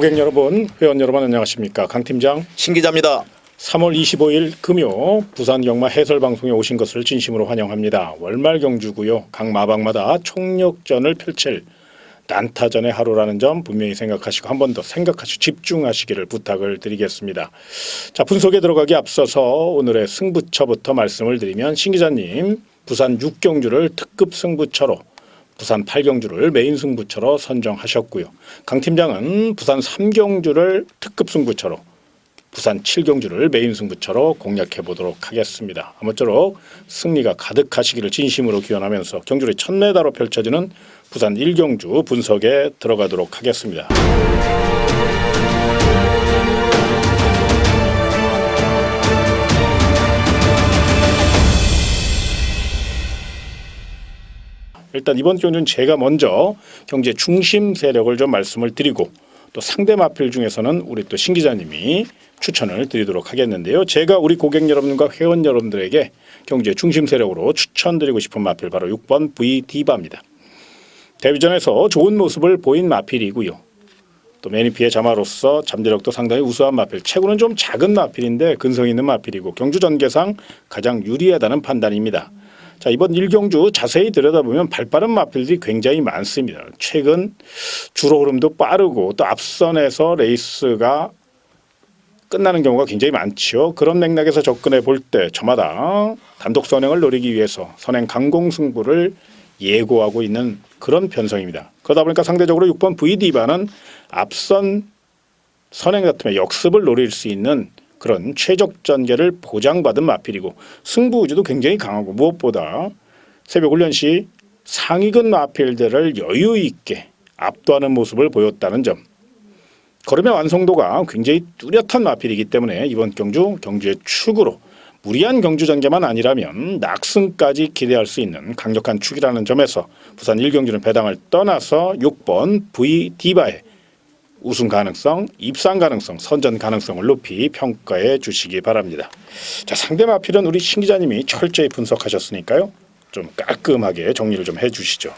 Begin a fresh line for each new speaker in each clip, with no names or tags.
고객 여러분, 회원 여러분 안녕하십니까? 강 팀장
신 기자입니다.
3월 25일 금요 부산 경마 해설방송에 오신 것을 진심으로 환영합니다. 월말 경주고요. 각 마방마다 총력전을 펼칠 난타전의 하루라는 점 분명히 생각하시고 한 번 더 생각하시고 집중하시기를 부탁을 드리겠습니다. 자, 분석에 들어가기 앞서서 오늘의 승부처부터 말씀을 드리면 신 기자님 부산 6경주를 특급 승부처로 부산 8경주를 메인 승부처로 선정하셨고요. 강 팀장은 부산 3경주를 특급 승부처로 부산 7경주를 메인 승부처로 공략해 보도록 하겠습니다. 아무쪼록 승리가 가득하시기를 진심으로 기원하면서 경주를 1000m로 펼쳐지는 부산 1경주 분석에 들어가도록 하겠습니다. 일단 이번 경주는 제가 먼저 경제 중심 세력을 좀 말씀을 드리고 또 상대 마필 중에서는 우리 또 신 기자님이 추천을 드리도록 하겠는데요. 제가 우리 고객 여러분과 회원 여러분들에게 경제 중심 세력으로 추천드리고 싶은 마필 바로 6번 V 디바입니다. 데뷔전에서 좋은 모습을 보인 마필이고요. 또 매니피의 자마로서 잠재력도 상당히 우수한 마필. 체구는 좀 작은 마필인데 근성 있는 마필이고 경주 전개상 가장 유리하다는 판단입니다. 자, 이번 1경주 자세히 들여다보면 발빠른 마필들이 굉장히 많습니다. 최근 주로 흐름도 빠르고 또 앞선에서 레이스가 끝나는 경우가 굉장히 많죠. 그런 맥락에서 접근해 볼 때 저마다 단독 선행을 노리기 위해서 선행 강공 승부를 예고하고 있는 그런 편성입니다. 그러다 보니까 상대적으로 6번 V디바는 앞선 선행 다툼의 역습을 노릴 수 있는 그런 최적 전개를 보장받은 마필이고 승부 의지도 굉장히 강하고 무엇보다 새벽 훈련 시 상위근 마필들을 여유 있게 압도하는 모습을 보였다는 점. 걸음의 완성도가 굉장히 뚜렷한 마필이기 때문에 이번 경주의 축으로 무리한 경주 전개만 아니라면 낙승까지 기대할 수 있는 강력한 축이라는 점에서 부산 1경주는 배당을 떠나서 6번 V 디바의 우승 가능성, 입상 가능성, 선전 가능성을 높이 평가해 주시기 바랍니다. 자, 상대 마필은 우리 신 기자님이 철저히 분석하셨으니까요. 좀 깔끔하게 정리를 좀 해주시죠.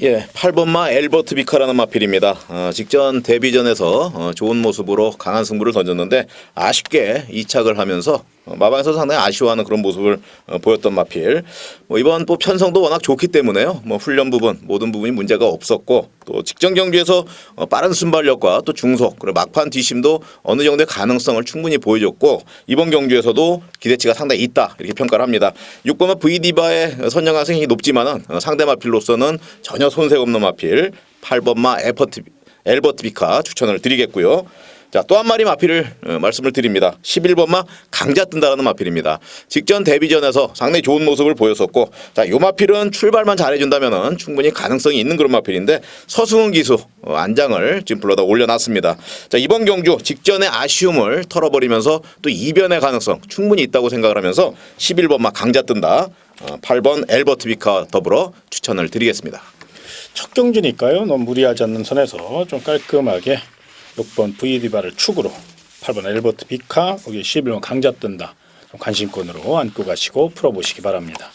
예, 8번마 엘버트 비카라는 마필입니다. 직전 데뷔전에서 좋은 모습으로 강한 승부를 던졌는데 아쉽게 이착을 하면서 마방에서 상당히 아쉬워하는 그런 모습을 보였던 마필. 이번 또 편성도 워낙 좋기 때문에요. 훈련 부분 모든 부분이 문제가 없었고 또 직전 경주에서 빠른 순발력과 또 중속 그리고 막판 뒷심도 어느 정도의 가능성을 충분히 보여줬고 이번 경주에서도 기대치가 상당히 있다 이렇게 평가를 합니다. 6번마 V디바의 선정 가능성이 높지만은 상대 마필로서는 전혀 손색 없는 마필 8번마 엘버트 비카 추천을 드리겠고요. 자, 또 한 마리 마필을 말씀을 드립니다. 11번마 강자 뜬다라는 마필입니다. 직전 데뷔전에서 상당히 좋은 모습을 보였었고 자, 이 마필은 출발만 잘해준다면 충분히 가능성이 있는 그런 마필인데 서승훈 기수 안장을 지금 불러다 올려놨습니다. 자, 이번 경주 직전의 아쉬움을 털어버리면서 또 이변의 가능성 충분히 있다고 생각을 하면서 11번마 강자 뜬다 8번 엘버트 비카 더불어 추천을 드리겠습니다.
첫 경주니까요. 너무 무리하지 않는 선에서 좀 깔끔하게 6번 V디바를 축으로 8번 엘버트 비카 여기 11번 강자 뜬다 관심권으로 안고 가시고 풀어보시기 바랍니다.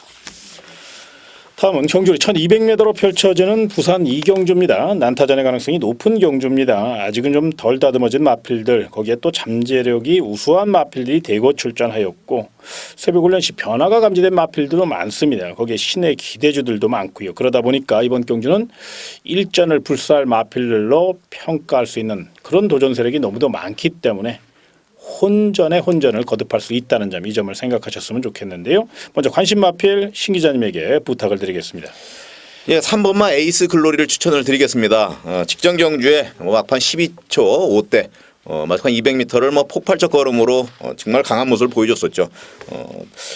다음은 경주리 1200m로 펼쳐지는 부산 2경주입니다. 난타전의 가능성이 높은 경주입니다. 아직은 좀 덜 다듬어진 마필들 거기에 또 잠재력이 우수한 마필들이 대거 출전하였고 새벽 훈련 시 변화가 감지된 마필들도 많습니다. 거기에 신의 기대주들도 많고요. 그러다 보니까 이번 경주는 일전을 불사할 마필들로 평가할 수 있는 그런 도전 세력이 너무도 많기 때문에 혼전의 혼전을 거듭할 수 있다는 점, 이 점을 생각하셨으면 좋겠는데요. 먼저 관심 마필 신 기자님에게 부탁을 드리겠습니다.
예, 3번마 에이스 글로리를 추천을 드리겠습니다. 직전 경주에 막판 12초 5대 마지막 200m를 폭발적 걸음으로 정말 강한 모습을 보여줬었죠.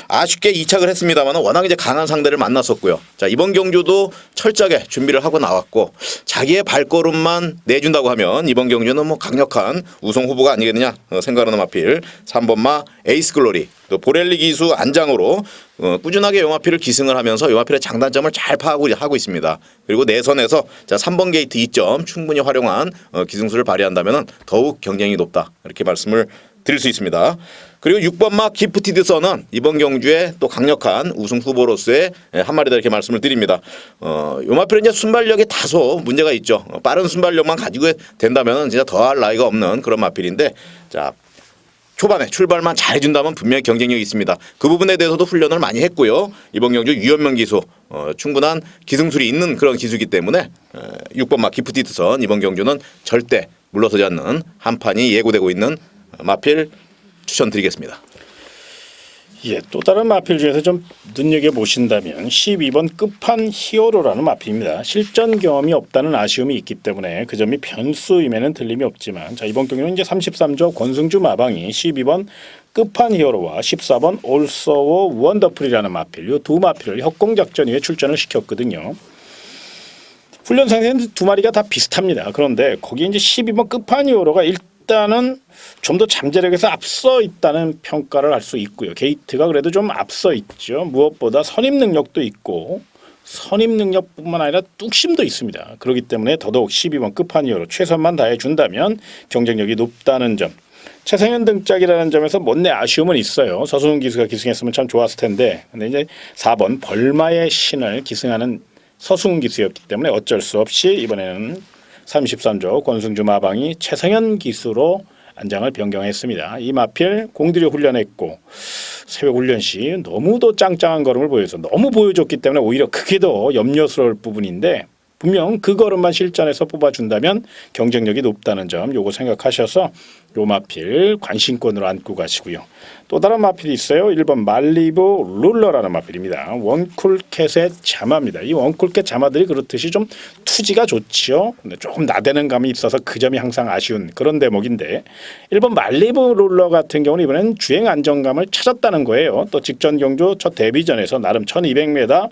아쉽게 이착을 했습니다만 워낙 이제 강한 상대를 만났었고요. 자, 이번 경주도 철저하게 준비를 하고 나왔고 자기의 발걸음만 내준다고 하면 이번 경주는 강력한 우승 후보가 아니겠느냐 생각하는 마필 3번마 에이스 글로리 또 보렐리 기수 안장으로 꾸준하게 요 마필을 기승을 하면서 요 마필의 장단점을 잘 파악하고 있습니다. 그리고 내선에서 자 3번 게이트 2점 충분히 활용한 기승수를 발휘한다면 더욱 경쟁이 높다 이렇게 말씀을 드릴 수 있습니다. 그리고 6번 마 기프티드 선은 이번 경주에 또 강력한 우승 후보로서의 한 마리다 이렇게 말씀을 드립니다. 요 마필은 이제 순발력이 다소 문제가 있죠. 빠른 순발력만 가지고 된다면 진짜 더할 나위가 없는 그런 마필인데 자 초반에 출발만 잘해준다면 분명히 경쟁력이 있습니다. 그 부분에 대해서도 훈련을 많이 했고요. 이번 경주 유연명 기수 충분한 기승술이 있는 그런 기수이기 때문에 6번 마 기프티드 선 이번 경주는 절대 물러서지 않는 한 판이 예고되고 있는 마필 추천드리겠습니다.
예, 또 다른 마필 중에서 좀 눈여겨보신다면 12번 끝판 히어로라는 마필입니다. 실전 경험이 없다는 아쉬움이 있기 때문에 그 점이 변수임에는 틀림이 없지만 자 이번 경기는 이제 33조 권승주 마방이 12번 끝판 히어로와 14번 올서워 원더풀이라는 마필 이 두 마필을 협공작전 위에 출전을 시켰거든요. 훈련 상태는 두 마리가 다 비슷합니다. 그런데 거기 이제 12번 끝판 히어로가 일단은 좀 더 잠재력에서 앞서 있다는 평가를 할 수 있고요. 게이트가 그래도 좀 앞서 있죠. 무엇보다 선임 능력도 있고 선임 능력뿐만 아니라 뚝심도 있습니다. 그렇기 때문에 더더욱 12번 끝판 히어로 최선만 다해준다면 경쟁력이 높다는 점. 최성현 등짝이라는 점에서 못내 아쉬움은 있어요. 서승훈 기수가 기승했으면 참 좋았을 텐데 근데 이제 4번 벌마의 신을 기승하는 서승훈 기수였기 때문에 어쩔 수 없이 이번에는 33조 권승주 마방이 최성현 기수로 안장을 변경했습니다. 이 마필 공들여 훈련했고 새벽 훈련 시 너무도 짱짱한 걸음을 보여서 너무 보여줬기 때문에 오히려 그게 더 염려스러울 부분인데 분명 그 걸음만 실전에서 뽑아준다면 경쟁력이 높다는 점 요거 생각하셔서 요 마필 관심권으로 안고 가시고요. 또 다른 마필이 있어요. 1번 말리브 룰러라는 마필입니다. 원쿨캣의 자마입니다. 이 원쿨캣 자마들이 그렇듯이 좀 투지가 좋지요. 근데 조금 나대는 감이 있어서 그 점이 항상 아쉬운 그런 대목인데 1번 말리브 룰러 같은 경우는 이번엔 주행 안정감을 찾았다는 거예요. 또 직전 경주 첫 데뷔전에서 나름 1200m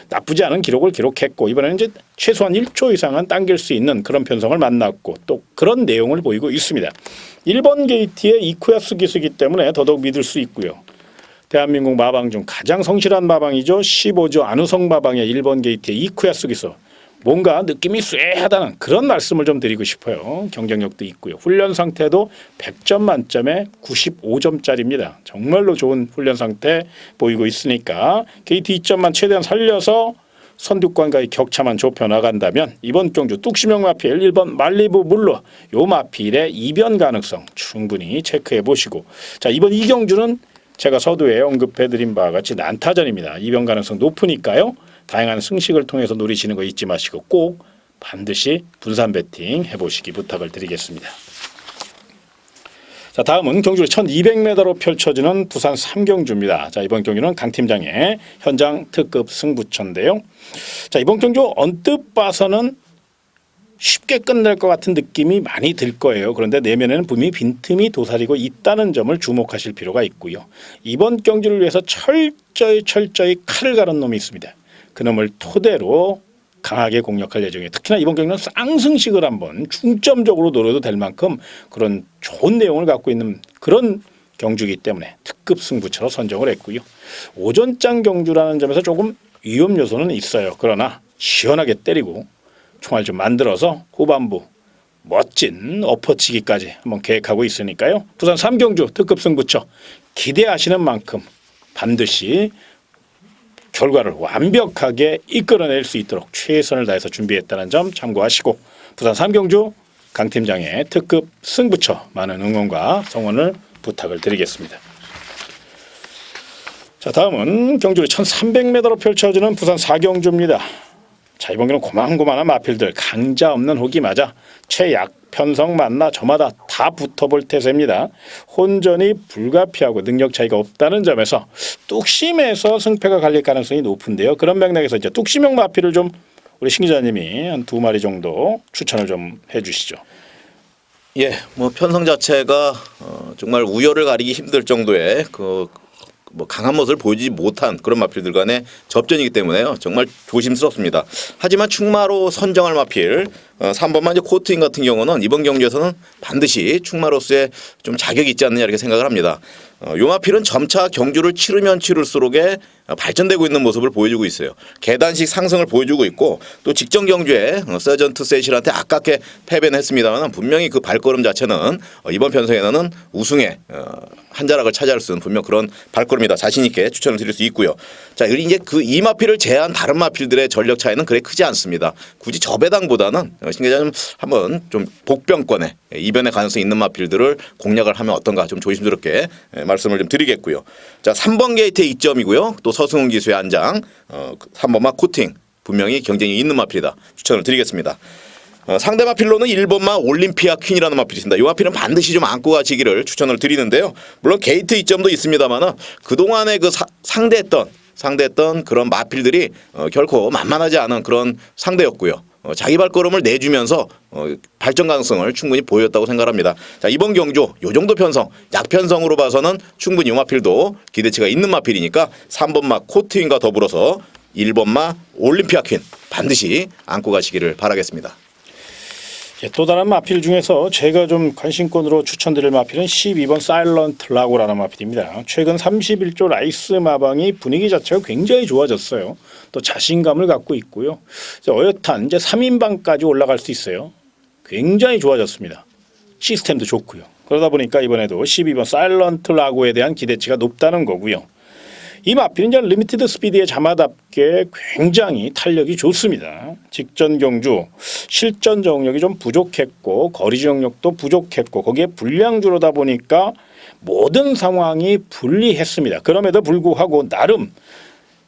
나쁘지 않은 기록을 기록했고 이번에는 이제 최소한 1초 이상은 당길 수 있는 그런 편성을 만났고 또 그런 내용을 보이고 있습니다. 1번 게이트의 이쿠야스 기수이기 때문에 더더욱 믿을 수 있고요. 대한민국 마방 중 가장 성실한 마방이죠. 15조 안우성 마방의 1번 게이트의 이쿠야스 기수. 뭔가 느낌이 쎄하다는 그런 말씀을 좀 드리고 싶어요. 경쟁력도 있고요. 훈련 상태도 100점 만점에 95점짜리입니다. 정말로 좋은 훈련 상태 보이고 있으니까 게이트 2점만 최대한 살려서 선두권과의 격차만 좁혀 나간다면 이번 경주 뚝심형 마필 1번 말리브 물러 요 마필의 이변 가능성 충분히 체크해 보시고 자 이번 이 경주는 제가 서두에 언급해드린 바와 같이 난타전입니다. 이변 가능성 높으니까요. 다양한 승식을 통해서 노리시는 거 잊지 마시고 꼭 반드시 분산 배팅 해보시기 부탁을 드리겠습니다. 자 다음은 경주를 1200m로 펼쳐지는 부산 3경주입니다. 자 이번 경주는 강 팀장의 현장 특급 승부처인데요. 자 이번 경주 언뜻 봐서는 쉽게 끝날 것 같은 느낌이 많이 들 거예요. 그런데 내면에는 분명히 빈틈이 도사리고 있다는 점을 주목하실 필요가 있고요. 이번 경주를 위해서 철저히 칼을 가른 놈이 있습니다. 그놈을 토대로 강하게 공략할 예정이에요. 특히나 이번 경기는 쌍승식을 한번 중점적으로 노려도 될 만큼 그런 좋은 내용을 갖고 있는 그런 경주이기 때문에 특급 승부처로 선정을 했고요. 오전장 경주라는 점에서 조금 위험 요소는 있어요. 그러나 시원하게 때리고 총알 좀 만들어서 후반부 멋진 엎어치기까지 한번 계획하고 있으니까요. 부산 3경주 특급 승부처 기대하시는 만큼 반드시 결과를 완벽하게 이끌어낼 수 있도록 최선을 다해서 준비했다는 점 참고하시고 부산 3경주 강 팀장의 특급 승부처 많은 응원과 성원을 부탁을 드리겠습니다. 자 다음은 경주를 1300m로 펼쳐지는 부산 4경주입니다. 자 이번 경기는 고만고만한 마필들 강자 없는 혹이 맞아 최약 편성 만나 저마다 다 붙어볼 태세입니다. 혼전이 불가피하고 능력 차이가 없다는 점에서 뚝심에서 승패가 갈릴 가능성이 높은데요. 그런 맥락에서 이제 뚝심형 마필을 좀 우리 신 기자님이 한 2마리 정도 추천을 좀 해주시죠.
예, 뭐 편성 자체가 정말 우열을 가리기 힘들 정도의 뭐 강한 모습을 보이지 못한 그런 마필들 간의 접전이기 때문에요. 정말 조심스럽습니다. 하지만 충마로 선정할 마필 3번만 이제 코트인 같은 경우는 이번 경기에서는 반드시 충마로서의 좀 자격이 있지 않느냐 이렇게 생각을 합니다. 요마필은 점차 경주를 치르면 치를수록에 발전되고 있는 모습을 보여주고 있어요. 계단식 상승을 보여주고 있고 또 직전 경주에 서전트 세실한테 아깝게 패배는 했습니다만 분명히 그 발걸음 자체는 이번 편성에는 우승에 한 자락을 차지할 수 있는 분명 그런 발걸음이다. 자신 있게 추천을 드릴 수 있고요. 자, 그리고 이제 그 이 마필을 제한 다른 마필들의 전력 차이는 그래 크지 않습니다. 굳이 저 배당보다는 신 기자님 한번 좀 복병권에 이변의 가능성이 있는 마필들을 공략을 하면 어떤가 좀 조심스럽게 말씀을 좀 드리겠고요. 자, 3번 게이트의 이점이고요. 또 서승훈 기수의 안장 3번마 코팅 분명히 경쟁이 있는 마필이다. 추천을 드리겠습니다. 상대 마필로는 1번마 올림피아 퀸이라는 마필이 있습니다. 이 마필은 반드시 좀 안고 가시기를 추천을 드리는데요. 물론 게이트 이점도 있습니다만 그동안에 그 상대했던 그런 마필들이 결코 만만하지 않은 그런 상대였고요. 자기 발걸음을 내주면서 발전 가능성을 충분히 보였다고 생각합니다. 자, 이번 경주 요 정도 편성, 약편성으로 봐서는 충분히 이 마필도 기대치가 있는 마필이니까 3번마 코트인과 더불어서 1번마 올림피아 퀸 반드시 안고 가시기를 바라겠습니다.
예, 또 다른 마필 중에서 제가 좀 관심권으로 추천드릴 마필은 12번 사일런트 라고라는 마필입니다. 최근 31조 라이스 마방이 분위기 자체가 굉장히 좋아졌어요. 또 자신감을 갖고 있고요. 어엿한 이제 3인방까지 올라갈 수 있어요. 굉장히 좋아졌습니다. 시스템도 좋고요. 그러다 보니까 이번에도 12번 사일런트 라고에 대한 기대치가 높다는 거고요. 이 마필은 이제 리미티드 스피드의 자마답게 굉장히 탄력이 좋습니다. 직전 경주 실전 정력이 좀 부족했고 거리 정력도 부족했고 거기에 불량주로다 보니까 모든 상황이 불리했습니다. 그럼에도 불구하고 나름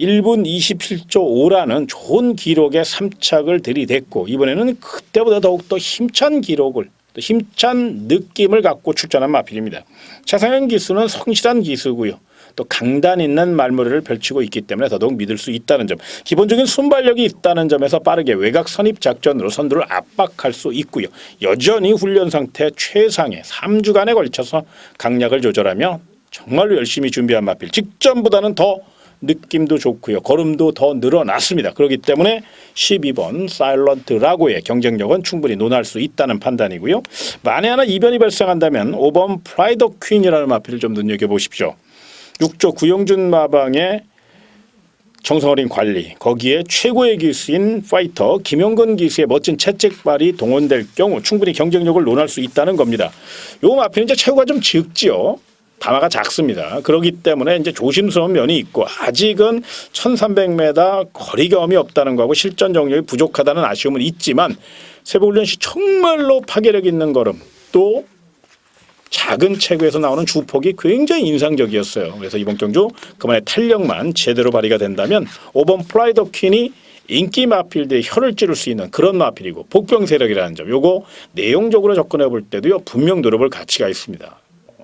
1분 27조 5라는 좋은 기록에 3착을 들이댔고 이번에는 그때보다 더욱더 힘찬 기록을 또 힘찬 느낌을 갖고 출전한 마필입니다. 차상현 기수는 성실한 기수고요. 또 강단 있는 말머리를 펼치고 있기 때문에 더더욱 믿을 수 있다는 점. 기본적인 순발력이 있다는 점에서 빠르게 외곽 선입 작전으로 선두를 압박할 수 있고요. 여전히 훈련 상태 최상의 3주간에 걸쳐서 강약을 조절하며 정말로 열심히 준비한 마필. 직전보다는 더 느낌도 좋고요. 걸음도 더 늘어났습니다. 그렇기 때문에 12번 사일런트 라고의 경쟁력은 충분히 논할 수 있다는 판단이고요. 만에 하나 이변이 발생한다면 5번 프라이드 퀸이라는 마필을 좀 눈여겨보십시오. 6조 구영준 마방의 정성어린 관리 거기에 최고의 기수인 파이터 김용근 기수의 멋진 채찍발이 동원될 경우 충분히 경쟁력을 논할 수 있다는 겁니다. 요 마필은 이제 체구가 좀 적지요. 담화가 작습니다. 그렇기 때문에 이제 조심스러운 면이 있고 아직은 1300m 거리 경험이 없다는 거하고 실전 정력이 부족하다는 아쉬움은 있지만 세부훈련 시 정말로 파괴력 있는 걸음 또 작은 체구에서 나오는 주폭이 굉장히 인상적이었어요. 그래서 이번 경주 그만의 탄력만 제대로 발휘가 된다면 5번 프라이드 퀸이 인기 마필들의 혀를 찌를 수 있는 그런 마필이고 복병 세력이라는 점. 요거 내용적으로 접근해 볼 때도요 분명 노려볼 가치가 있습니다.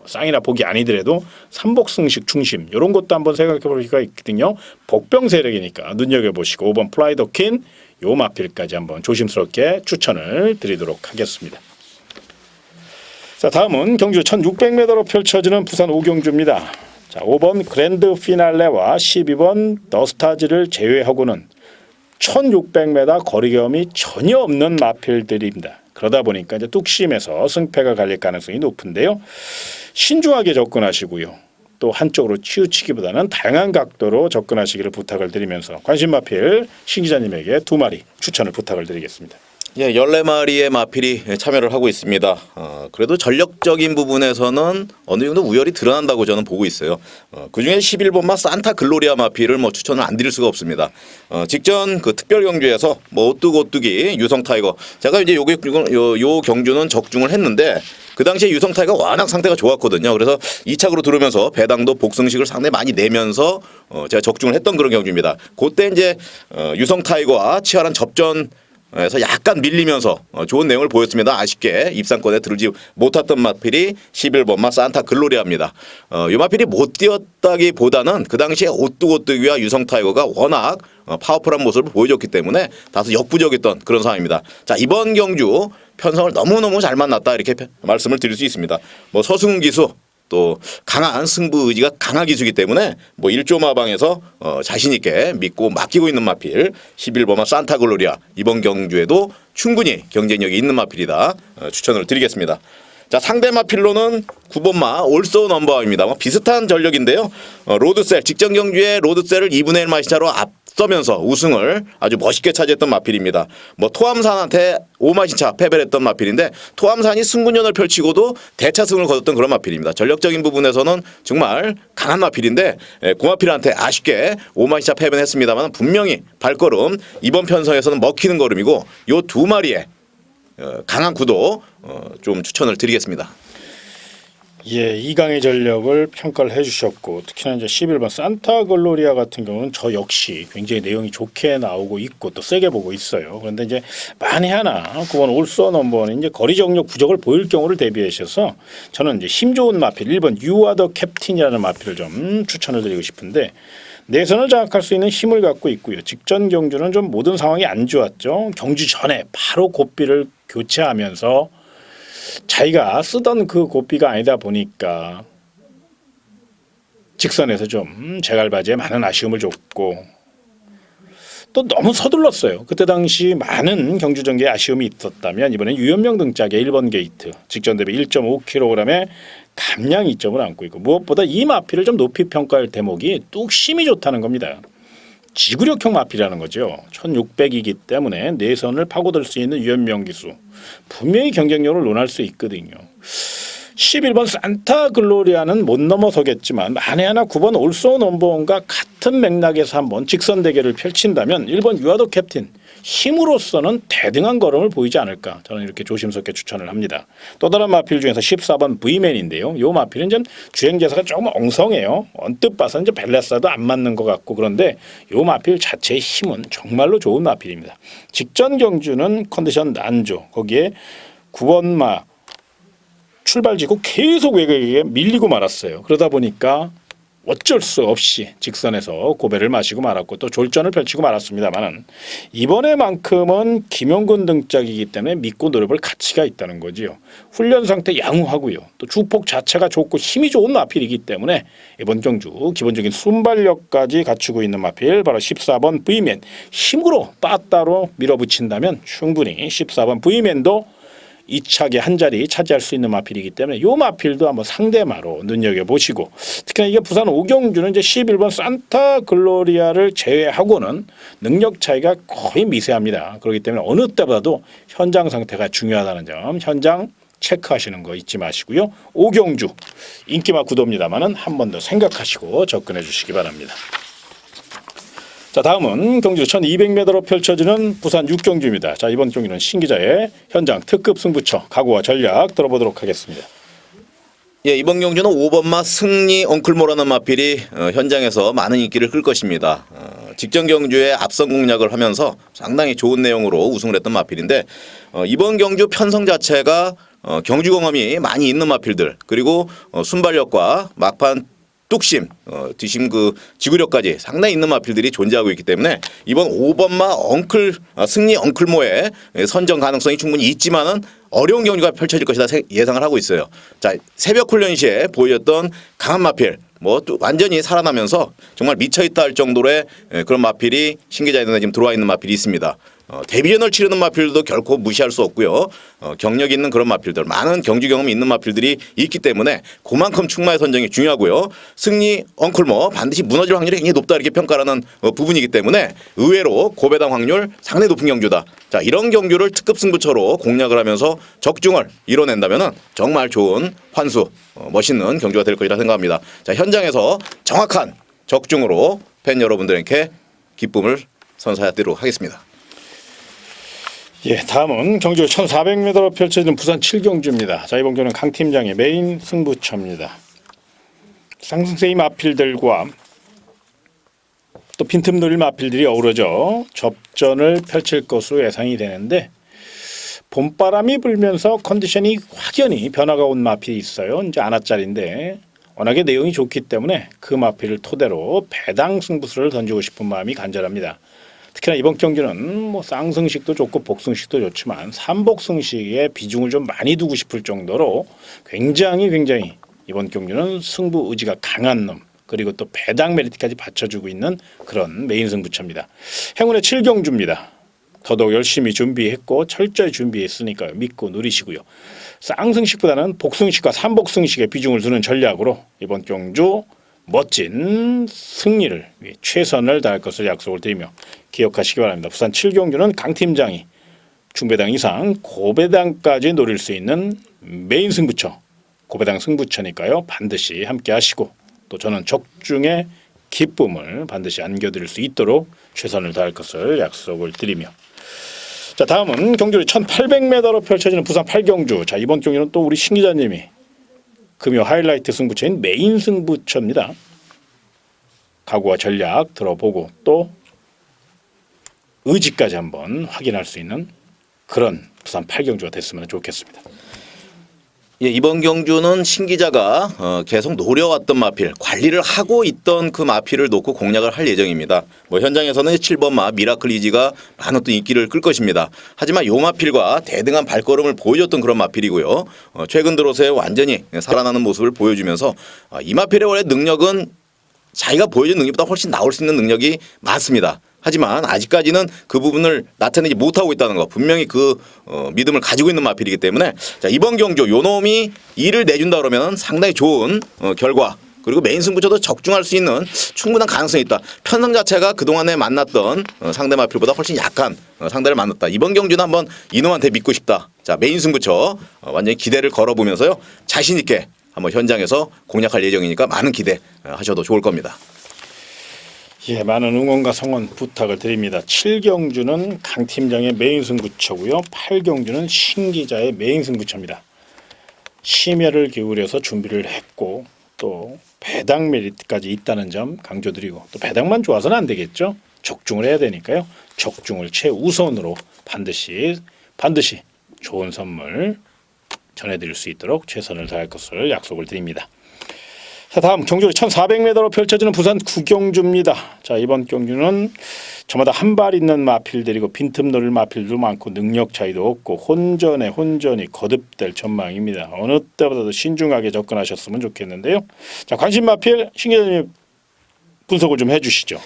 쌍이나 복이 아니더라도 삼복승식 중심 이런 것도 한번 생각해 볼 필요가 있거든요. 복병 세력이니까 눈여겨보시고 5번 프라이드 퀸 요 마필까지 한번 조심스럽게 추천을 드리도록 하겠습니다. 자, 다음은 경주 1600m로 펼쳐지는 부산 오경주입니다. 자, 5번 그랜드 피날레와 12번 더스타즈를 제외하고는 1600m 거리 경험이 전혀 없는 마필들입니다. 그러다 보니까 이제 뚝심에서 승패가 갈릴 가능성이 높은데요. 신중하게 접근하시고요. 또 한쪽으로 치우치기보다는 다양한 각도로 접근하시기를 부탁을 드리면서 관심 마필 신 기자님에게 2마리 추천을 부탁을 드리겠습니다.
예, 14마리의 마필이 참여를 하고 있습니다. 그래도 전력적인 부분에서는 어느 정도 우열이 드러난다고 저는 보고 있어요. 그중에 11번마 산타 글로리아 마필을 추천을 안 드릴 수가 없습니다. 직전 그 특별 경주에서 오뚜기 유성 타이거 제가 이제 요 경주는 적중을 했는데 그 당시에 유성 타이거 워낙 상태가 좋았거든요. 그래서 2착으로 들어오면서 배당도 복승식을 상당히 많이 내면서 제가 적중을 했던 그런 경주입니다. 그때 이제 유성 타이거와 치열한 접전 그래서 약간 밀리면서 좋은 내용을 보였습니다. 아쉽게 입상권에 들지 못했던 마필이 11번마 산타 글로리아입니다. 이 마필이 못 뛰었다기보다는 그 당시에 오뚜기와 유성 타이거가 워낙 파워풀한 모습을 보여줬기 때문에 다소 역부족했던 그런 상황입니다. 자, 이번 경주 편성을 너무너무 잘 만났다 이렇게 말씀을 드릴 수 있습니다. 서승훈 기수 또 강한 승부 의지가 강한 기수이기 때문에 뭐 1조 마방에서 자신 있게 믿고 맡기고 있는 마필 11번마 산타글로리아 이번 경주에도 충분히 경쟁력이 있는 마필이다 추천을 드리겠습니다. 자, 상대 마필로는 9번마 올소 넘버입니다. 비슷한 전력인데요. 로드셀 직전 경주에 로드셀을 2분의 1 마시차로 앞서면서 우승을 아주 멋있게 차지했던 마필입니다. 뭐 토암산한테 5마시차 패배를 했던 마필인데 토암산이 승군전을 펼치고도 대차승을 거뒀던 그런 마필입니다. 전력적인 부분에서는 정말 강한 마필인데 고마필한테 아쉽게 5마시차 패배는 했습니다만 분명히 발걸음 이번 편성에서는 먹히는 걸음이고 요 두 마리의 강한 구도 좀 추천을 드리겠습니다.
예, 이강의 전력을 평가를 해주셨고 특히나 이제 11번 산타글로리아 같은 경우는 저 역시 굉장히 내용이 좋게 나오고 있고 또 세게 보고 있어요. 그런데 이제 만에 하나 9번 올소 넘버는 이제 거리 정력 부족을 보일 경우를 대비하셔서 저는 이제 힘 좋은 마필 1번 You Are the Captain이라는 마필을 좀 추천을 드리고 싶은데 내선을 장악할 수 있는 힘을 갖고 있고요. 직전 경주는 좀 모든 상황이 안 좋았죠. 경주 전에 바로 고삐를 교체하면서 자기가 쓰던 그 고삐가 아니다 보니까 직선에서 좀 제갈바지에 많은 아쉬움을 줬고 또 너무 서둘렀어요. 그때 당시 많은 경주 전개에 아쉬움이 있었다면 이번엔 유연명 등짝의 1번 게이트 직전 대비 1.5kg의 감량 이점을 안고 있고 무엇보다 이 마필을 좀 높이 평가할 대목이 뚝심이 좋다는 겁니다. 지구력형 마필이라는 거죠. 1600이기 때문에 내선을 파고들 수 있는 유연명 기수 분명히 경쟁력을 논할 수 있거든요. 11번 산타글로리아는 못 넘어서겠지만 만에 하나 9번 올소 넘버원과 같은 맥락에서 한번 직선 대결을 펼친다면 1번 유아더 캡틴 힘으로서는 대등한 걸음을 보이지 않을까 저는 이렇게 조심스럽게 추천을 합니다. 또 다른 마필 중에서 14번 V맨인데요. 이 마필은 좀 주행제사가 조금 엉성해요. 언뜻 봐서 이제 벨레사도 안 맞는 것 같고 그런데 이 마필 자체의 힘은 정말로 좋은 마필입니다. 직전 경주는 컨디션 난조 거기에 9번마 출발지고 계속 외곽에 밀리고 말았어요. 그러다 보니까 어쩔 수 없이 직선에서 고배를 마시고 말았고 또 졸전을 펼치고 말았습니다만 이번에만큼은 김용근 등짝이기 때문에 믿고 노려볼 가치가 있다는 거지요. 훈련 상태 양호하고요. 또 주폭 자체가 좋고 힘이 좋은 마필이기 때문에 이번 경주 기본적인 순발력까지 갖추고 있는 마필 바로 14번 V맨 힘으로 빠따로 밀어붙인다면 충분히 14번 V맨도 이 차게 한 자리 차지할 수 있는 마필이기 때문에 이 마필도 한번 상대마로 눈여겨보시고 특히나 이게 부산 오경주는 이제 11번 산타글로리아를 제외하고는 능력 차이가 거의 미세합니다. 그렇기 때문에 어느 때보다도 현장 상태가 중요하다는 점 현장 체크하시는 거 잊지 마시고요. 오경주 인기마 구도입니다만은 한 번 더 생각하시고 접근해 주시기 바랍니다. 자, 다음은 경주 1200m로 펼쳐지는 부산 6경주입니다. 자, 이번 경기는 신 기자의 현장 특급 승부처 각오와 전략 들어보도록 하겠습니다.
예, 이번 경주는 5번마 승리 엉클모라는 마필이 현장에서 많은 인기를 끌 것입니다. 직전 경주에 앞선 공략을 하면서 상당히 좋은 내용으로 우승을 했던 마필인데 이번 경주 편성 자체가 경주 경험이 많이 있는 마필들 그리고 순발력과 막판 뚝심, 뒤심 그 지구력까지 상당히 있는 마필들이 존재하고 있기 때문에 이번 5번마 승리 엉클모의 선정 가능성이 충분히 있지만은 어려운 경주가 펼쳐질 것이다 예상을 하고 있어요. 자, 새벽 훈련 시에 보였던 강한 마필 뭐 또 완전히 살아나면서 정말 미쳐있다 할 정도의 그런 마필이 신기자에 지금 들어와 있는 마필이 있습니다. 데뷔전을 치르는 마필도 결코 무시할 수 없고요. 경력 있는 그런 마필들 많은 경주 경험이 있는 마필들이 있기 때문에 그만큼 충마의 선정이 중요하고요. 승리 엉클모 반드시 무너질 확률이 굉장히 높다 이렇게 평가하는 부분이기 때문에 의외로 고배당 확률 상당히 높은 경주다. 자, 이런 경주를 특급 승부처로 공략을 하면서 적중을 이뤄낸다면 정말 좋은 환수 멋있는 경주가 될 것이라 생각합니다. 자, 현장에서 정확한 적중으로 팬 여러분들에게 기쁨을 선사하도록 하겠습니다.
예, 다음은 경주 1400m로 펼쳐지는 부산 7경주입니다. 자, 이번 경기는 강 팀장의 메인 승부처입니다. 상승세의 마필들과 또 빈틈 노릴 마필들이 어우러져 접전을 펼칠 것으로 예상이 되는데 봄바람이 불면서 컨디션이 확연히 변화가 온 마필이 있어요. 이제 아나짜리인데 워낙에 내용이 좋기 때문에 그 마필을 토대로 배당 승부수를 던지고 싶은 마음이 간절합니다. 특히나 이번 경기는 뭐 쌍승식도 좋고 복승식도 좋지만 삼복승식에 비중을 좀 많이 두고 싶을 정도로 굉장히 이번 경주는 승부 의지가 강한 놈 그리고 또 배당 메리트까지 받쳐주고 있는 그런 메인 승부처입니다. 행운의 7경주입니다. 더더욱 열심히 준비했고 철저히 준비했으니까요. 믿고 누리시고요. 쌍승식보다는 복승식과 삼복승식에 비중을 두는 전략으로 이번 경주 멋진 승리를 위해 최선을 다할 것을 약속을 드리며 기억하시기 바랍니다. 부산 7경주는 강 팀장이 중배당 이상 고배당까지 노릴 수 있는 메인 승부처, 고배당 승부처니까요. 반드시 함께 하시고 또 저는 적중의 기쁨을 반드시 안겨드릴 수 있도록 최선을 다할 것을 약속을 드리며 자 다음은 경주를 1800m로 펼쳐지는 부산 8경주. 자 이번 경주는 또 우리 신 기자님이 금요 하이라이트 승부처인 메인 승부처입니다. 각오와 전략 들어보고 또 의지까지 한번 확인할 수 있는 그런 부산 8경주가 됐으면 좋겠습니다.
예, 이번 경주는 신 기자가 계속 노려왔던 마필, 관리를 하고 있던 그 마필을 놓고 공략을 할 예정입니다. 뭐 현장에서는 7번 마 미라클 이지가 많은 또 인기를 끌 것입니다. 하지만 요 마필과 대등한 발걸음을 보여줬던 그런 마필이고요. 최근 들어서의 완전히 살아나는 모습을 보여주면서 이 마필의 원래 능력은 자기가 보여준 능력보다 훨씬 나올 수 있는 능력이 많습니다. 하지만 아직까지는 그 부분을 나타내지 못하고 있다는 거 분명히 그 믿음을 가지고 있는 마필이기 때문에 자, 이번 경주 요 놈이 일을 내준다 그러면 상당히 좋은 결과 그리고 메인 승부처도 적중할 수 있는 충분한 가능성이 있다. 편성 자체가 그동안에 만났던 상대 마필보다 훨씬 약한 상대를 만났다. 이번 경주는 한번 이놈한테 믿고 싶다. 자 메인 승부처 완전히 기대를 걸어보면서요. 자신 있게 한번 현장에서 공략할 예정이니까 많은 기대하셔도 좋을 겁니다.
예, 많은 응원과 성원 부탁을 드립니다. 7경주는 강 팀장의 메인 승부처고요. 8경주는 신 기자의 메인 승부처입니다. 심혈을 기울여서 준비를 했고 또 배당 메리트까지 있다는 점 강조드리고 또 배당만 좋아서는 안 되겠죠. 적중을 해야 되니까요. 적중을 최우선으로 반드시 좋은 선물 전해드릴 수 있도록 최선을 다할 것을 약속을 드립니다. 자 다음 경주를 1400m로 펼쳐지는 부산 9경주입니다. 자 이번 경주는 저마다 한 발 있는 마필들이고 빈틈 노릴 마필도 많고 능력 차이도 없고 혼전이 거듭될 전망입니다. 어느 때보다도 신중하게 접근하셨으면 좋겠는데요. 자 관심 마필 신 기자님 분석을 좀 해주시죠.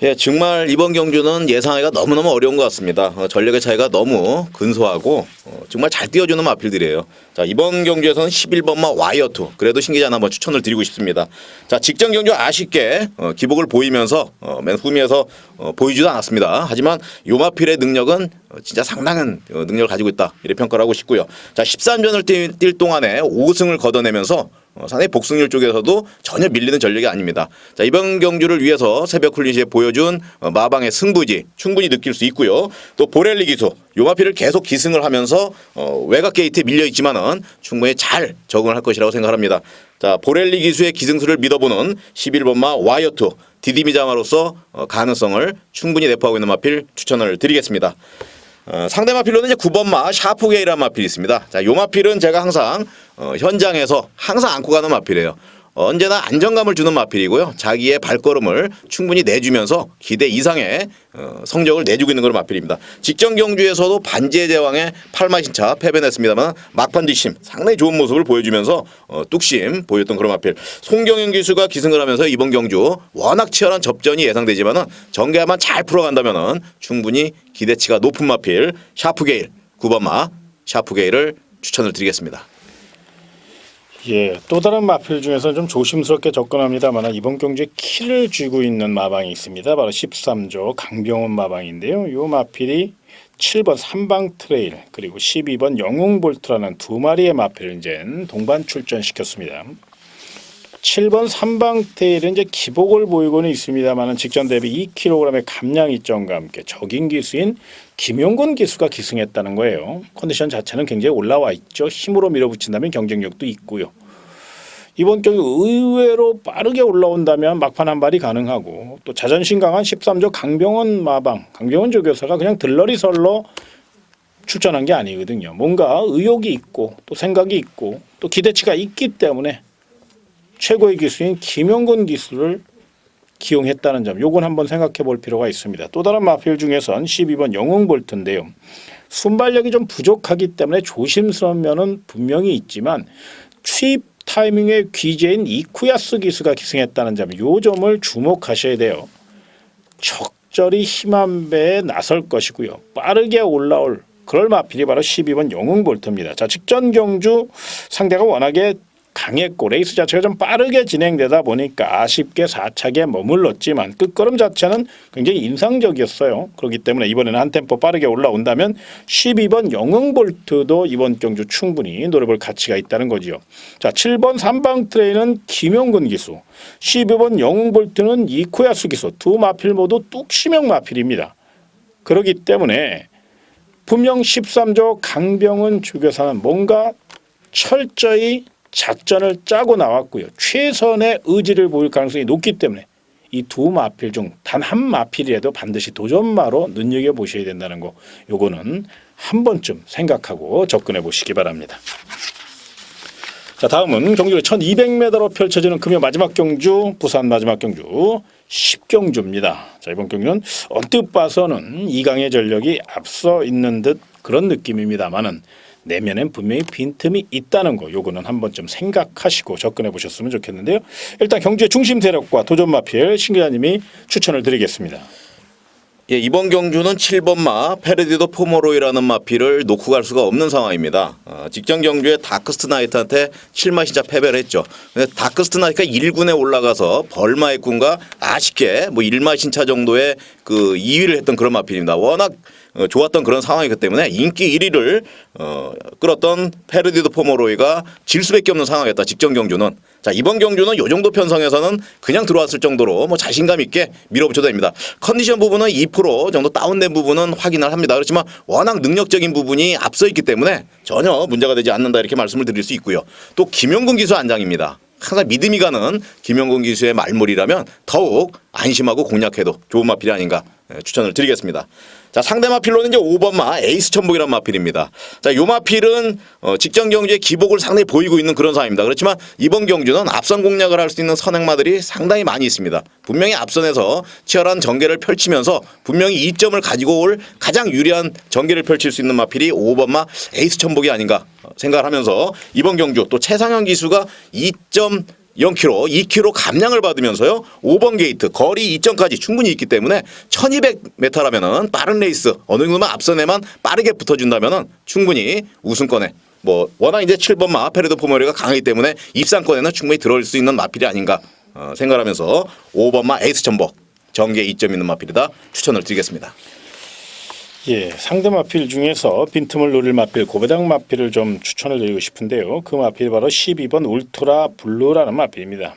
예, 정말 이번 경주는 예상하기가 너무너무 어려운 것 같습니다. 전력의 차이가 너무 근소하고 정말 잘 뛰어주는 마필들이에요. 자, 이번 경주에서는 11번마 와이어투 그래도 신기자는 한번 추천을 드리고 싶습니다. 자, 직전 경주 아쉽게 기복을 보이면서 맨 후미에서 보이지도 않았습니다. 하지만 요 마필의 능력은 진짜 상당한 능력을 가지고 있다 이렇게 평가를 하고 싶고요. 자, 13전을 뛸 동안에 5승을 걷어내면서 상당히 복승률 쪽에서도 전혀 밀리는 전력이 아닙니다. 자, 이번 경주를 위해서 새벽 훈련시에 보여준 마방의 승부지 충분히 느낄 수 있고요. 또 보렐리 기수 요마피를 계속 기승을 하면서 외곽 게이트에 밀려 있지만은 충분히 잘 적응을 할 것이라고 생각합니다. 자, 보렐리 기수의 기승수를 믿어보는 11번마 와이어투 디디미자마로서 가능성을 충분히 내포하고 있는 마필 추천을 드리겠습니다. 상대 마필로는 이제 9번마 샤프게이라는 마필이 있습니다. 자, 요 마필은 제가 항상 현장에서 항상 안고 가는 마필이에요. 언제나 안정감을 주는 마필이고요. 자기의 발걸음을 충분히 내주면서 기대 이상의 성적을 내주고 있는 그런 마필입니다. 직전 경주에서도 반지의 제왕의 8마신차 패배했습니다만 막판 뒷심 상당히 좋은 모습을 보여주면서 뚝심 보였던 그런 마필. 송경윤 기수가 기승을 하면서 이번 경주 워낙 치열한 접전이 예상되지만 전개만 잘 풀어간다면 충분히 기대치가 높은 마필 샤프게일 9번마 샤프게일을 추천을 드리겠습니다.
예, 또 다른 마필 중에서 좀 조심스럽게 접근합니다만 이번 경주에 키를 쥐고 있는 마방이 있습니다. 바로 13조 강병원 마방인데요. 이 마필이 7번 삼방 트레일 그리고 12번 영웅볼트라는 두 마리의 마필을 이제 동반 출전시켰습니다. 7번 삼방 트레일은 이제 기복을 보이고는 있습니다만 직전 대비 2kg의 감량 이점과 함께 적인 기수인 김용곤 기수가 기승했다는 거예요. 컨디션 자체는 굉장히 올라와 있죠. 힘으로 밀어붙인다면 경쟁력도 있고요. 이번 경기 의외로 빠르게 올라온다면 막판 한 발이 가능하고 또 자존심 강한 13조 강병원 마방, 강병원 조교사가 그냥 들러리설로 출전한 게 아니거든요. 뭔가 의욕이 있고 또 생각이 있고 또 기대치가 있기 때문에 최고의 기수인 김용곤 기수를 기용했다는 점, 요건 한번 생각해 볼 필요가 있습니다. 또 다른 마필 중에선 12번 영웅볼트인데요. 순발력이 좀 부족하기 때문에 조심스러운 면은 분명히 있지만 타이밍의 귀재인 이쿠야스 기수가 기승했다는 점, 요 점을 주목하셔야 돼요. 적절히 힘한 배에 나설 것이고요. 빠르게 올라올 그럴 마필이 바로 12번 영웅볼트입니다. 자, 직전 경주 상대가 워낙에 강했고 레이스 자체가 좀 빠르게 진행되다 보니까 아쉽게 4착에 머물렀지만 끝걸음 자체는 굉장히 인상적이었어요. 그렇기 때문에 이번에는 한 템포 빠르게 올라온다면 12번 영웅볼트도 이번 경주 충분히 노려볼 가치가 있다는 거지요. 자, 7번 3방 트레이는 김용근 기수, 12번 영웅볼트는 이쿠야스 기수, 두 마필 모두 뚝심형 마필입니다. 그렇기 때문에 분명 13조 강병은 주교사는 뭔가 철저히 작전을 짜고 나왔고요. 최선의 의지를 보일 가능성이 높기 때문에 이 두 마필 중 단 한 마필이라도 반드시 도전마로 눈여겨보셔야 된다는 거, 요거는 한 번쯤 생각하고 접근해 보시기 바랍니다. 자, 다음은 경주의 1200m로 펼쳐지는 금요 마지막 경주, 부산 마지막 경주 10경주입니다. 자, 이번 경주는 언뜻 봐서는 이강의 전력이 앞서 있는 듯 그런 느낌입니다만은 내면엔 분명히 빈틈이 있다는 거, 요거는 한 번쯤 생각하시고 접근해 보셨으면 좋겠는데요. 일단 경주의 중심 세력과 도전 마필 신 기자님이 추천을 드리겠습니다.
예, 이번 경주는 7번마 페르디도 포모로이라는 마필을 놓고 갈 수가 없는 상황입니다. 직전 경주에 다크스트 나이트한테 7마 신차 패배를 했죠. 근데 다크스트 나이트가 1군에 올라가서 벌마의 군과 아쉽게 뭐 1마 신차 정도의 그 2위를 했던 그런 마필입니다. 워낙 좋았던 그런 상황이기 때문에 인기 1위를 끌었던 페르디도 포모로이가 질 수밖에 없는 상황이었다. 직전 경주는. 자, 이번 경주는 이 정도 편성에서는 그냥 들어왔을 정도로 뭐 자신감 있게 밀어붙여도 됩니다. 컨디션 부분은 2% 정도 다운된 부분은 확인을 합니다. 그렇지만 워낙 능력적인 부분이 앞서 있기 때문에 전혀 문제가 되지 않는다, 이렇게 말씀을 드릴 수 있고요. 또 김용근 기수 안장입니다. 항상 믿음이 가는 김용근 기수의 말물이라면 더욱 안심하고 공략해도 좋은 마필이 아닌가 추천을 드리겠습니다. 자, 상대 마필로는 이제 5번마 에이스 천복이라는 마필입니다. 자, 요 마필은 직전 경주에 기복을 상당히 보이고 있는 그런 상황입니다. 그렇지만 이번 경주는 앞선 공략을 할 수 있는 선행마들이 상당히 많이 있습니다. 분명히 앞선에서 치열한 전개를 펼치면서 분명히 이점을 가지고 올 가장 유리한 전개를 펼칠 수 있는 마필이 5번마 에이스 천복이 아닌가 생각을 하면서 이번 경주 또 최상현 기수가 2km 2km 감량을 받으면서요 5번 게이트 거리 2점까지 충분히 있기 때문에 1200m라면은 빠른 레이스 어느 정도만 앞선에만 빠르게 붙어준다면은 충분히 우승권에 뭐 워낙 이제 7번마 페르도 포모리가 강하기 때문에 입상권에는 충분히 들어올 수 있는 마필이 아닌가 생각하면서 5번마 에이스 천복 전개 2점 있는 마필이다 추천을 드리겠습니다.
예, 상대 마필 중에서 빈틈을 노릴 마필, 고배당 마필을 좀 추천을 드리고 싶은데요. 그 마필이 바로 12번 울트라 블루라는 마필입니다.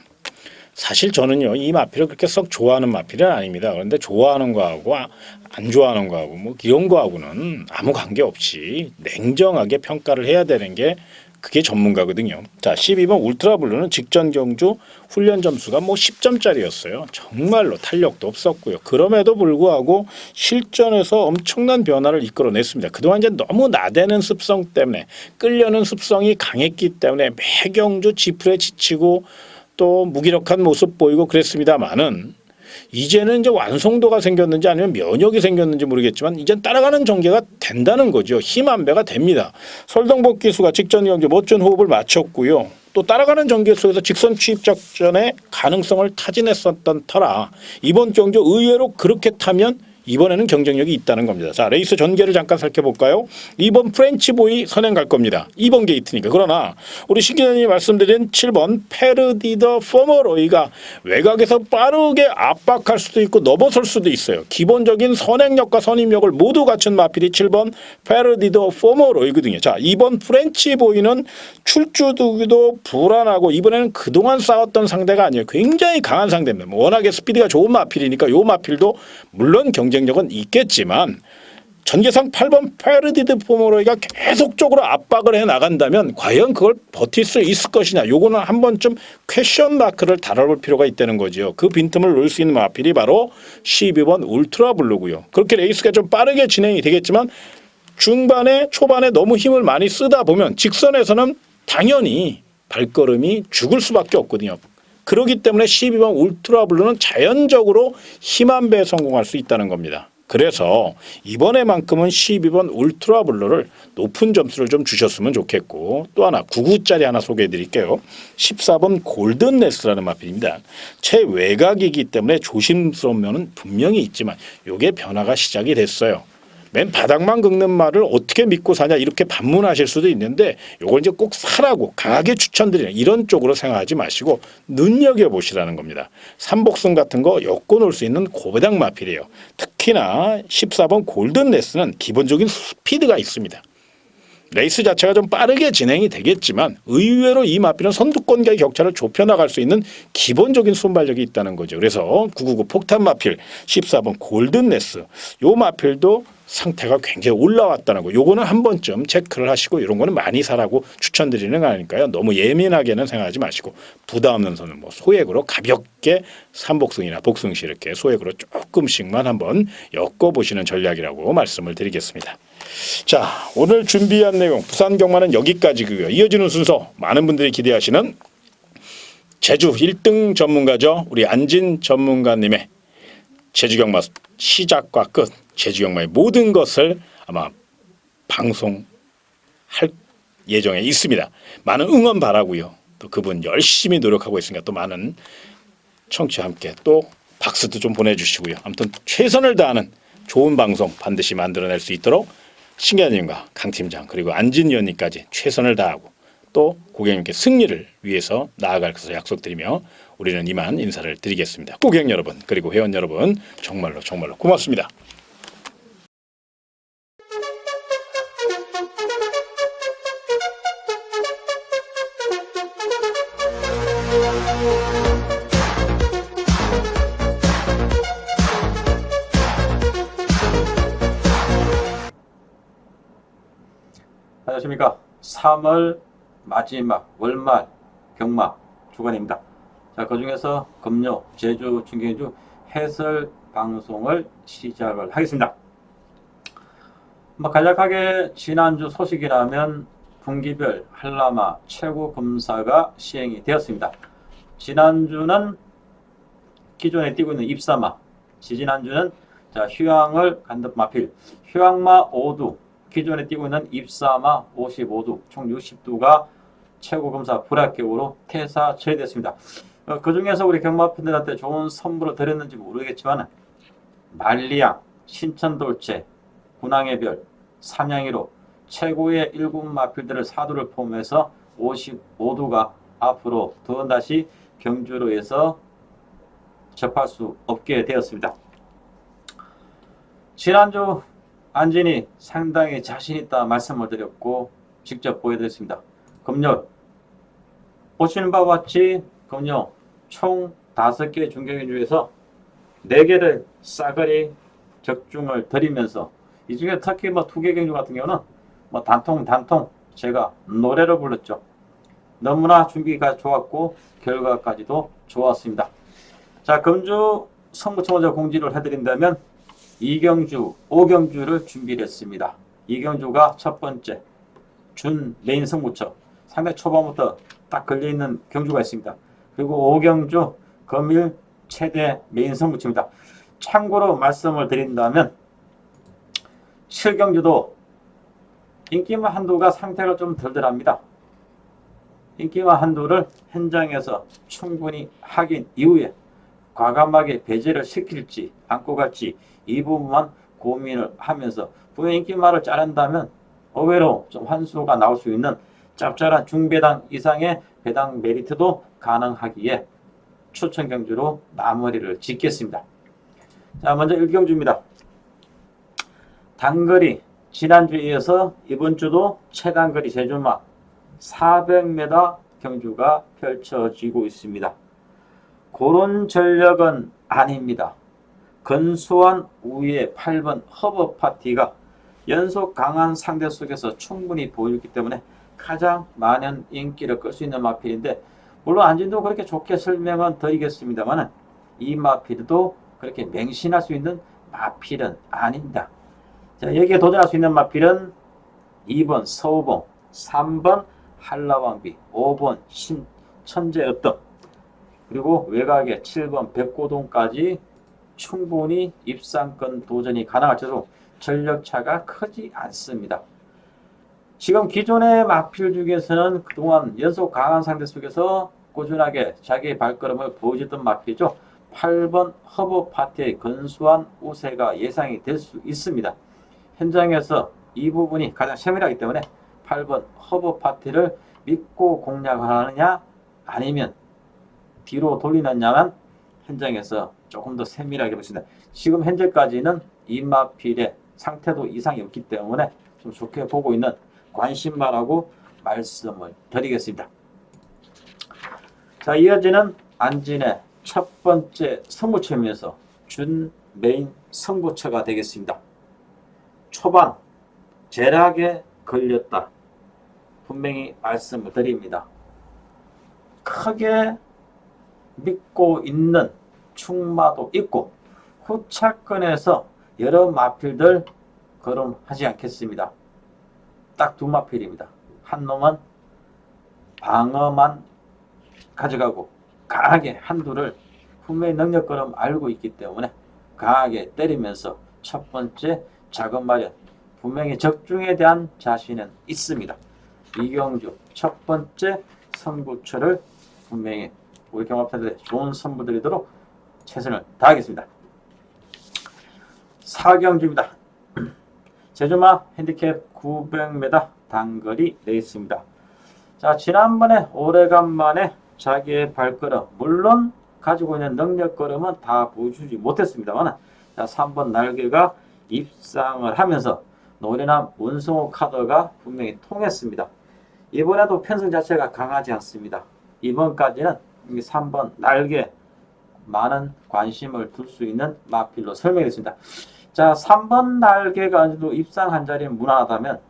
사실 저는요 이 마필을 그렇게 썩 좋아하는 마필은 아닙니다. 그런데 좋아하는 거하고 안 좋아하는 거하고 뭐 이런 거하고는 아무 관계 없이 냉정하게 평가를 해야 되는 게 그게 전문가거든요. 자, 12번 울트라 블루는 직전 경주 훈련 점수가 뭐 10점짜리였어요. 정말로 탄력도 없었고요. 그럼에도 불구하고 실전에서 엄청난 변화를 이끌어냈습니다. 그동안 이제 너무 나대는 습성 때문에 끌려는 습성이 강했기 때문에 매 경주 지풀에 지치고 또 무기력한 모습 보이고 그랬습니다만은 이제는 이제 완성도가 생겼는지 아니면 면역이 생겼는지 모르겠지만 이젠 따라가는 전개가 된다는 거죠. 힘 한 배가 됩니다. 설동복 기수가 직전 경주 멋진 호흡을 마쳤고요. 또 따라가는 전개 속에서 직선 추입 작전의 가능성을 타진했었던 터라 이번 경주 의외로 그렇게 타면 이번에는 경쟁력이 있다는 겁니다. 자, 레이스 전개를 잠깐 살펴볼까요? 2번 프렌치보이 선행 갈 겁니다. 2번 게이트니까. 그러나 우리 신 기자님이 말씀드린 7번 페르디더 포머로이가 외곽에서 빠르게 압박할 수도 있고 넘어설 수도 있어요. 기본적인 선행력과 선임력을 모두 갖춘 마필이 7번 페르디더 포머로이거든요. 자, 2번 프렌치보이는 출주두기도 불안하고 이번에는 그동안 싸웠던 상대가 아니에요. 굉장히 강한 상대입니다. 워낙에 스피드가 좋은 마필이니까 이 마필도 물론 경쟁력은 있겠지만 전개상 8번 페르디드 포모로이가 계속적으로 압박을 해 나간다면 과연 그걸 버틸 수 있을 것이냐, 요거는 한 번쯤 퀘션 마크를 달아볼 필요가 있다는 거죠. 그 빈틈을 놓을 수 있는 마필이 바로 12번 울트라 블루고요. 그렇게 레이스가 좀 빠르게 진행이 되겠지만 중반에 초반에 너무 힘을 많이 쓰다 보면 직선에서는 당연히 발걸음이 죽을 수밖에 없거든요. 그렇기 때문에 12번 울트라 블루는 자연적으로 힘 한 배에 성공할 수 있다는 겁니다. 그래서 이번에만큼은 12번 울트라블루를 높은 점수를 좀 주셨으면 좋겠고, 또 하나 99짜리 하나 소개해 드릴게요. 14번 골든레스라는 마필입니다. 최외곽이기 때문에 조심스러운 면은 분명히 있지만 이게 변화가 시작이 됐어요. 맨 바닥만 긁는 말을 어떻게 믿고 사냐 이렇게 반문하실 수도 있는데, 요걸 이제 꼭 사라고 강하게 추천드리는 이런 쪽으로 생각하지 마시고 눈여겨보시라는 겁니다. 삼복승 같은 거 엮어 놓을 수 있는 고배당 마필이에요. 특히나 14번 골든레스는 기본적인 스피드가 있습니다. 레이스 자체가 좀 빠르게 진행이 되겠지만 의외로 이 마필은 선두권과의 격차를 좁혀나갈 수 있는 기본적인 순발력이 있다는 거죠. 그래서 999 폭탄 마필 14번 골든레스, 요 마필도 상태가 굉장히 올라왔다는 거, 요거는 한 번쯤 체크를 하시고 이런 거는 많이 사라고 추천드리는 거 아닐까요? 너무 예민하게는 생각하지 마시고 부담 없는 선은 뭐 소액으로 가볍게 삼복승이나 복승시 이렇게 소액으로 조금씩만 한번 엮어보시는 전략이라고 말씀을 드리겠습니다. 자, 오늘 준비한 내용 부산 경마는 여기까지고요. 이어지는 순서 많은 분들이 기대하시는 제주 1등 전문가죠. 우리 안진 전문가님의 제주경마 시작과 끝, 제주경마의 모든 것을 아마 방송할 예정에 있습니다. 많은 응원 바라고요. 또 그분 열심히 노력하고 있으니까 또 많은 청취와 함께 또 박수도 좀 보내주시고요. 아무튼 최선을 다하는 좋은 방송 반드시 만들어낼 수 있도록 신기한님과 강 팀장 그리고 안진 위원님까지 최선을 다하고 또 고객님께 승리를 위해서 나아갈 것을 약속드리며 우리는 이만 인사를 드리겠습니다. 고객 여러분 그리고 회원 여러분 정말로 고맙습니다.
안녕하십니까. 3월 마지막 월말 경마 주간입니다. 자, 그 중에서 금요 제주 중계주 해설 방송을 시작을 하겠습니다. 간략하게 지난주 소식이라면 분기별 한라마 최고 검사가 시행이 되었습니다. 지난주는 기존에 뛰고 있는 입사마, 지지난주는 휴양을 간듭 마필, 휴양마 5두, 기존에 뛰고 있는 입사마 55두, 총 60두가 최고검사 불합격으로 퇴사 처리됐습니다. 그 중에서 우리 경마팬들한테 좋은 선물을 드렸는지 모르겠지만 만리양, 신천돌체, 군왕의 별, 삼양이로 최고의 7 마필들을 사두를 포함해서 55두가 앞으로 다시 경주로에서 접할 수 없게 되었습니다. 지난주 안진이 상당히 자신있다 말씀을 드렸고 직접 보여드렸습니다. 금요일 보시는 바와 같이 금요 총 5개 중경기 중에서 4개를 싸그리 적중을 드리면서 이 중에 특히 2개 경주 같은 경우는 단통 제가 노래를 불렀죠. 너무나 준비가 좋았고 결과까지도 좋았습니다. 자, 금주 선부처 먼저 공지를 해드린다면 2경주, 5경주를 준비를 했습니다. 2경주가 첫 번째 준 메인 승부처, 상당히 초반부터 딱 걸려있는 경주가 있습니다. 그리고 5경주 금일 최대 메인 승부처입니다. 참고로 말씀을 드린다면 7경주도 인기마 한두가 상태가 좀 덜덜합니다. 인기마 한두를 현장에서 충분히 확인 이후에 과감하게 배제를 시킬지 안고 갈지 이 부분만 고민을 하면서 분명 인기마를 자른다면 의외로 좀 환수가 나올 수 있는 짭짤한 중배당 이상의 배당 메리트도 가능하기에 추천 경주로 마무리를 짓겠습니다. 자, 먼저 1경주입니다. 단거리 지난주에 이어서 이번 주도 최단거리 제주마 400m 경주가 펼쳐지고 있습니다. 그런 전력은 아닙니다. 근소한 우위의 8번 허브 파티가 연속 강한 상대 속에서 충분히 보여줬기 때문에 가장 많은 인기를 끌 수 있는 마필인데, 물론 안진도 그렇게 좋게 설명은 드리겠습니다만 이 마필도 그렇게 맹신할 수 있는 마필은 아닙니다. 자, 여기에 도전할 수 있는 마필은 2번 서우봉, 3번 한라왕비, 5번 신천재어떤, 그리고 외곽에 7번 백고동까지 충분히 입상권 도전이 가능할 정도로 전력차가 크지 않습니다. 지금 기존의 마필 중에서는 그동안 연속 강한 상대 속에서 꾸준하게 자기의 발걸음을 보여줬던 마필이죠. 8번 허브 파티의 근소한 우세가 예상이 될 수 있습니다. 현장에서 이 부분이 가장 세밀하기 때문에 8번 허브 파티를 믿고 공략하느냐 아니면 뒤로 돌리느냐만 현장에서 조금 더 세밀하게 보십니다. 지금 현재까지는 이 마필의 상태도 이상이 없기 때문에 좀 좋게 보고 있는 관심마라고 말씀을 드리겠습니다. 자, 이어지는 안진의 첫 번째 승부처이면서 준 메인 승부처가 되겠습니다. 초반 재락에 걸렸다. 분명히 말씀을 드립니다. 크게 믿고 있는 충마도 있고 후차권에서 여러 마필들 거론하지 않겠습니다. 딱 두 마필입니다. 한 놈은 방어만 가져가고 강하게 한두를 분명히 능력걸음 알고 있기 때문에 강하게 때리면서 첫 번째 작업 마련 분명히 적중에 대한 자신은 있습니다. 이경주 첫 번째 선구처를 분명히 우리 경합자들의 좋은 선물 드리도록 최선을 다하겠습니다. 사경주입니다. 제주마 핸디캡 900m 단거리 레이스입니다. 자, 지난번에 오래간만에 자기의 발걸음 물론 가지고 있는 능력걸음은 다 보여주지 못했습니다만 자, 3번 날개가 입상을 하면서 노련한 문성호 카드가 분명히 통했습니다. 이번에도 편성 자체가 강하지 않습니다. 이번까지는 3번 날개 많은 관심을 둘 수 있는 마필로 설명했습니다. 자, 3번 날개가 아직도 입상 한 자리는 무난하다면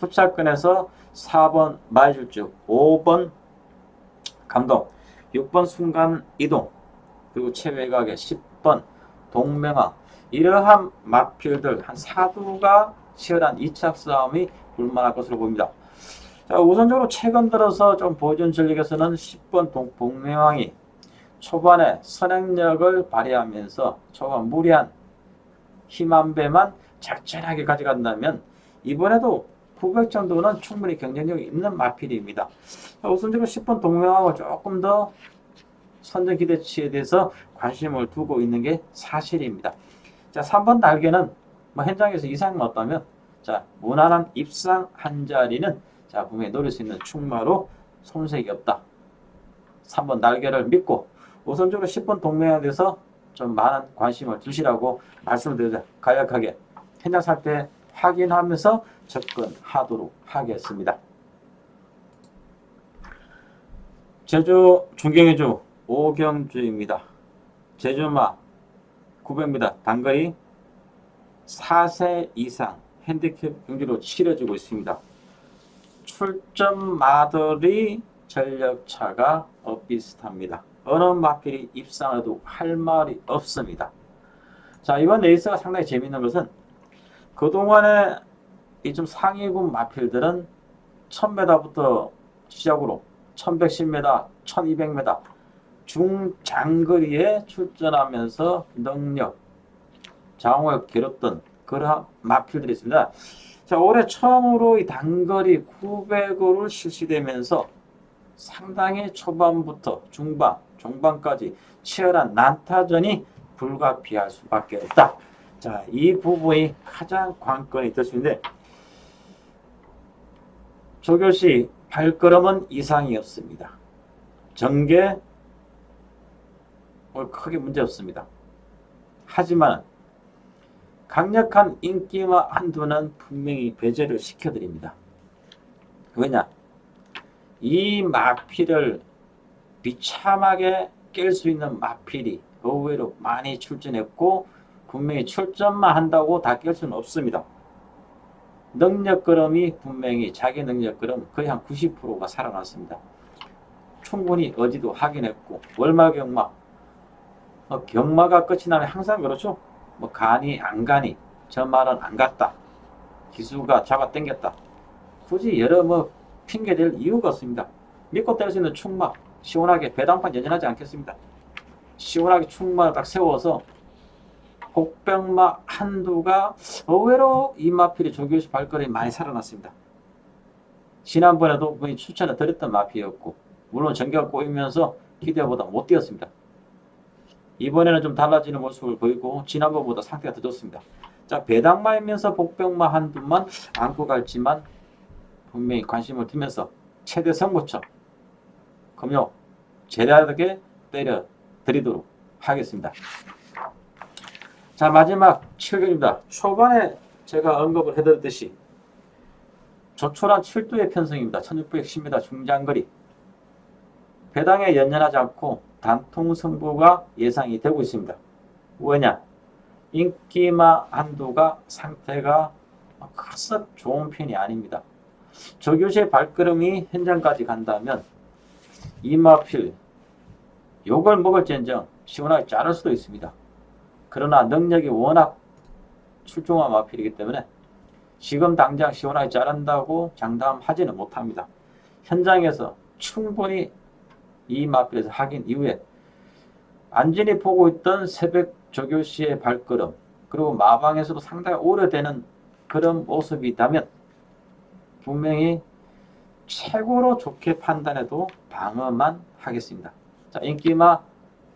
후차권에서 4번 마이줄쭉, 5번 감동, 6번 순간 이동, 그리고 최외곽의 10번 동명항 이러한 마필들 한 4두가 치열한 2차 싸움이 불만할 것으로 보입니다. 자, 우선적으로 최근 들어서 좀 보여준 전력에서는 10번 동명항이 초반에 선행력을 발휘하면서 초반 무리한 힘 한 배만 작전하게 가져간다면 이번에도 900 정도는 충분히 경쟁력이 있는 마필입니다. 우선적으로 10번 동명하고 조금 더 선전 기대치에 대해서 관심을 두고 있는 게 사실입니다. 자, 3번 날개는 뭐 현장에서 이상이 없다면 자, 무난한 입상 한 자리는 자, 분명히 노릴 수 있는 충마로 손색이 없다. 3번 날개를 믿고 우선적으로 10번 동명에 대해서 좀 많은 관심을 두시라고 말씀을 드려서 간략하게 현장 상태 확인하면서 접근하도록 하겠습니다. 제주 중경의주 오경주입니다. 제주마 900m 단거리 4세 이상 핸디캡 경기로 치러지고 있습니다. 출전마들이 전력차가 비슷합니다. 어느 마필이 입상해도 할 말이 없습니다. 자, 이번 레이스가 상당히 재밌는 것은 그동안에 이 좀 상위군 마필들은 1000m부터 시작으로 1110m, 1200m 중장거리에 출전하면서 능력, 장을 기록던 그러한 마필들이 있습니다. 자, 올해 처음으로 이 단거리 900호를 실시되면서 상당히 초반부터 중반, 종반까지 치열한 난타전이 불가피할 수밖에 없다. 자, 이 부분이 가장 관건이 될 수 있는데 조교시 발걸음은 이상이 없습니다. 전개 크게 문제 없습니다. 하지만 강력한 인기마 한두는 분명히 배제를 시켜드립니다. 왜냐? 이 마필을 비참하게 깰 수 있는 마필이 의외로 많이 출전했고 분명히 출전만 한다고 다 깰 수는 없습니다. 능력걸음이 분명히 자기 능력걸음 거의 한 90%가 살아났습니다. 충분히 어지도 확인했고 월말 경마 경마가 끝이 나면 항상 그렇죠. 뭐 가니 안 가니 저 말은 안 갔다. 기수가 잡아 당겼다. 굳이 여러 뭐 핑계 댈 이유가 없습니다. 믿고 뗄 수 있는 충마 시원하게 배당판 여전하지 않겠습니다. 시원하게 충만을 딱 세워서 복병마 한두가 의외로 이마필이 조교시 발걸음이 많이 살아났습니다. 지난번에도 분이 추천을 드렸던 마필이었고 물론 전개가 꼬이면서 기대보다 못 뛰었습니다. 이번에는 좀 달라지는 모습을 보이고 지난번보다 상태가 더 좋습니다. 자, 배당마이면서 복병마 한두만 안고 갈지만 분명히 관심을 두면서 최대 승부처 금요 제대하게 때려 드리도록 하겠습니다. 자, 마지막 7경입니다. 초반에 제가 언급을 해드렸듯이 조촐한 7두의 편성입니다. 1610m 중장거리. 배당에 연연하지 않고 단통 승부가 예상이 되고 있습니다. 왜냐? 인기마 한두가 상태가 그썩 좋은 편이 아닙니다. 조교시의 발걸음이 현장까지 간다면 이마필 욕을 먹을지언정 시원하게 자를 수도 있습니다. 그러나 능력이 워낙 출중한 마필이기 때문에 지금 당장 시원하게 자른다고 장담하지는 못합니다. 현장에서 충분히 이 마필에서 확인 이후에 안진이 보고 있던 새벽 조교시의 발걸음 그리고 마방에서도 상당히 오래되는 그런 모습이 있다면 분명히 최고로 좋게 판단해도 방어만 하겠습니다. 자, 인기마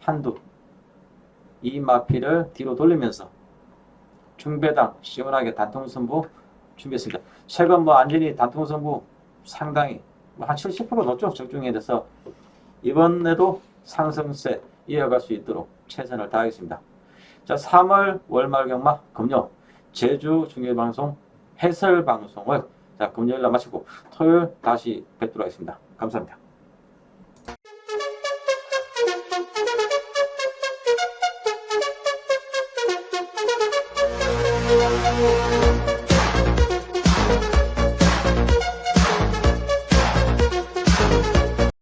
한두 이 마필을 뒤로 돌리면서 중배당 시원하게 단통승부 준비했습니다. 최근 안진이 단통승부 상당히 한 70% 넘죠. 적중에 대해서 이번에도 상승세 이어갈 수 있도록 최선을 다하겠습니다. 자, 3월 월말 경마 금요 제주 중계방송 해설 방송을 자, 금요일날 마치고 토요일 다시 뵙도록 하겠습니다. 감사합니다.